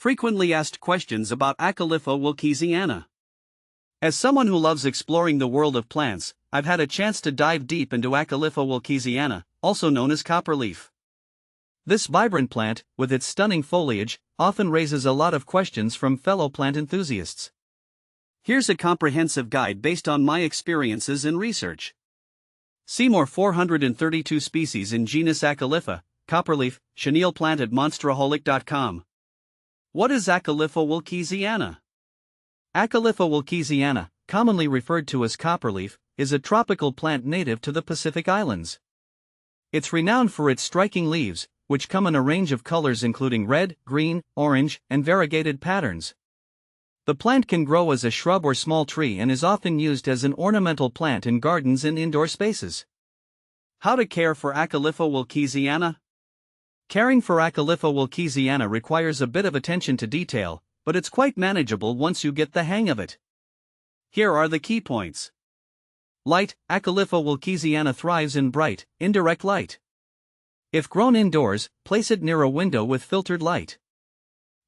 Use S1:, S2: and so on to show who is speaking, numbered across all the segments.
S1: Frequently asked questions about Acalypha wilkesiana. As someone who loves exploring the world of plants, I've had a chance to dive deep into Acalypha wilkesiana, also known as copperleaf. This vibrant plant, with its stunning foliage, often raises a lot of questions from fellow plant enthusiasts. Here's a comprehensive guide based on my experiences and research. See more 432 species in genus Acalypha, copperleaf, chenille plant at monsteraholic.com. What is Acalypha wilkesiana? Acalypha wilkesiana, commonly referred to as copperleaf, is a tropical plant native to the Pacific Islands. It's renowned for its striking leaves, which come in a range of colors including red, green, orange, and variegated patterns. The plant can grow as a shrub or small tree and is often used as an ornamental plant in gardens and indoor spaces. How to care for Acalypha wilkesiana? Caring for Acalypha wilkesiana requires a bit of attention to detail, but it's quite manageable once you get the hang of it. Here are the key points. Light. Acalypha wilkesiana thrives in bright, indirect light. If grown indoors, place it near a window with filtered light.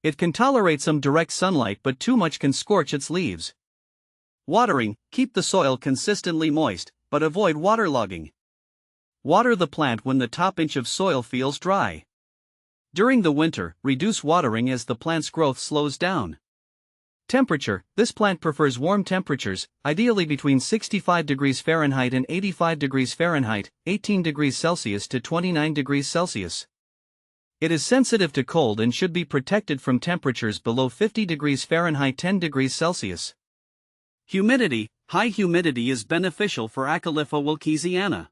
S1: It can tolerate some direct sunlight, but too much can scorch its leaves. Watering. Keep the soil consistently moist, but avoid waterlogging. Water the plant when the top inch of soil feels dry. During the winter, reduce watering as the plant's growth slows down. Temperature. This plant prefers warm temperatures, ideally between 65 degrees Fahrenheit and 85 degrees Fahrenheit, 18 degrees Celsius to 29 degrees Celsius. It is sensitive to cold and should be protected from temperatures below 50 degrees Fahrenheit 10 degrees Celsius. Humidity. High humidity is beneficial for Acalypha wilkesiana.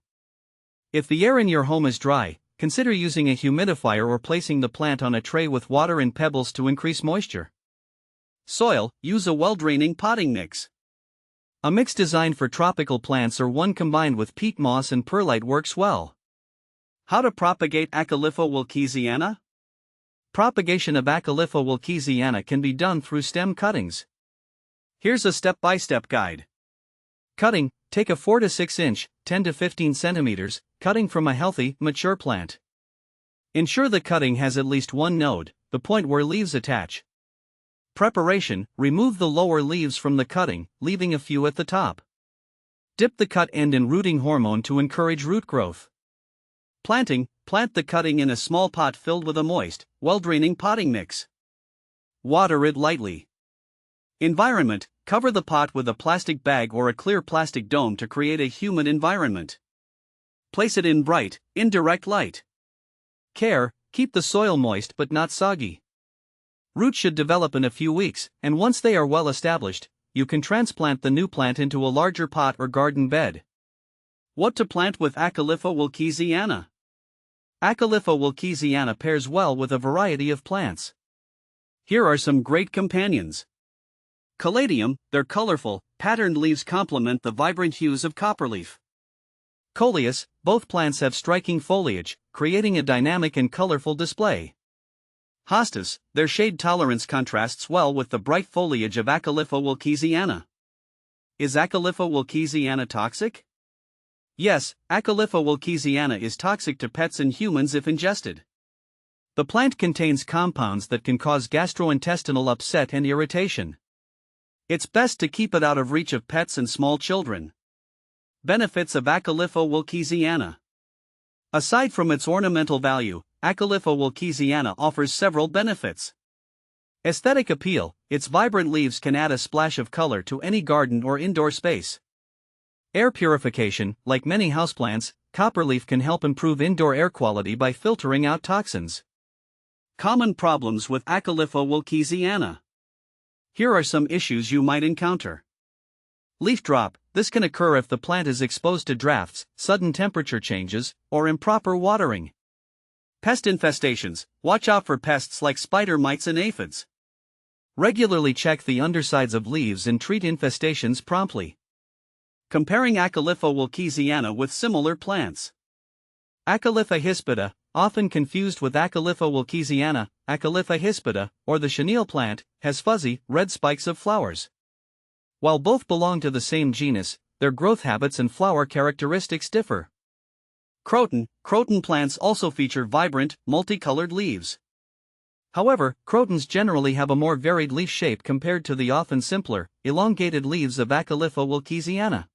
S1: If the air in your home is dry, consider using a humidifier or placing the plant on a tray with water and pebbles to increase moisture. Soil. Use a well-draining potting mix. A mix designed for tropical plants or one combined with peat moss and perlite works well. How to propagate Acalypha wilkesiana? Propagation of Acalypha wilkesiana can be done through stem cuttings. Here's a step-by-step guide. Cutting. Take a 4 to 6 inch, 10 to 15 centimeters, cutting from a healthy, mature plant. Ensure the cutting has at least one node, the point where leaves attach. Preparation. Remove the lower leaves from the cutting, leaving a few at the top. Dip the cut end in rooting hormone to encourage root growth. Planting. Plant the cutting in a small pot filled with a moist, well-draining potting mix. Water it lightly. Environment. Cover the pot with a plastic bag or a clear plastic dome to create a humid environment. Place it in bright, indirect light. Care. Keep the soil moist but not soggy. Roots should develop in a few weeks, and once they are well established, you can transplant the new plant into a larger pot or garden bed. What to plant with Acalypha wilkesiana? Acalypha wilkesiana pairs well with a variety of plants. Here are some great companions. Caladium. Their colorful, patterned leaves complement the vibrant hues of copperleaf. Coleus. Both plants have striking foliage, creating a dynamic and colorful display. Hostas. Their shade tolerance contrasts well with the bright foliage of Acalypha wilkesiana. Is Acalypha wilkesiana toxic? Yes, Acalypha wilkesiana is toxic to pets and humans if ingested. The plant contains compounds that can cause gastrointestinal upset and irritation. It's best to keep it out of reach of pets and small children. Benefits of Acalypha wilkesiana. Aside from its ornamental value, Acalypha wilkesiana offers several benefits. Aesthetic appeal. Its vibrant leaves can add a splash of color to any garden or indoor space. Air purification. Like many houseplants, copperleaf can help improve indoor air quality by filtering out toxins. Common problems with Acalypha wilkesiana. Here are some issues you might encounter. Leaf drop. This can occur if the plant is exposed to drafts, sudden temperature changes, or improper watering. Pest infestations. Watch out for pests like spider mites and aphids. Regularly check the undersides of leaves and treat infestations promptly. Comparing Acalypha wilkesiana with similar plants. Acalypha hispida, often confused with Acalypha wilkesiana, Acalypha hispida, or the chenille plant, has fuzzy, red spikes of flowers. While both belong to the same genus, their growth habits and flower characteristics differ. Croton plants also feature vibrant, multicolored leaves. However, crotons generally have a more varied leaf shape compared to the often simpler, elongated leaves of Acalypha wilkesiana.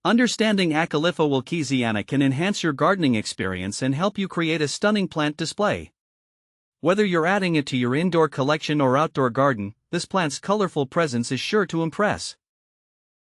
S1: Understanding Acalypha wilkesiana can enhance your gardening experience and help you create a stunning plant display. Whether you're adding it to your indoor collection or outdoor garden, this plant's colorful presence is sure to impress.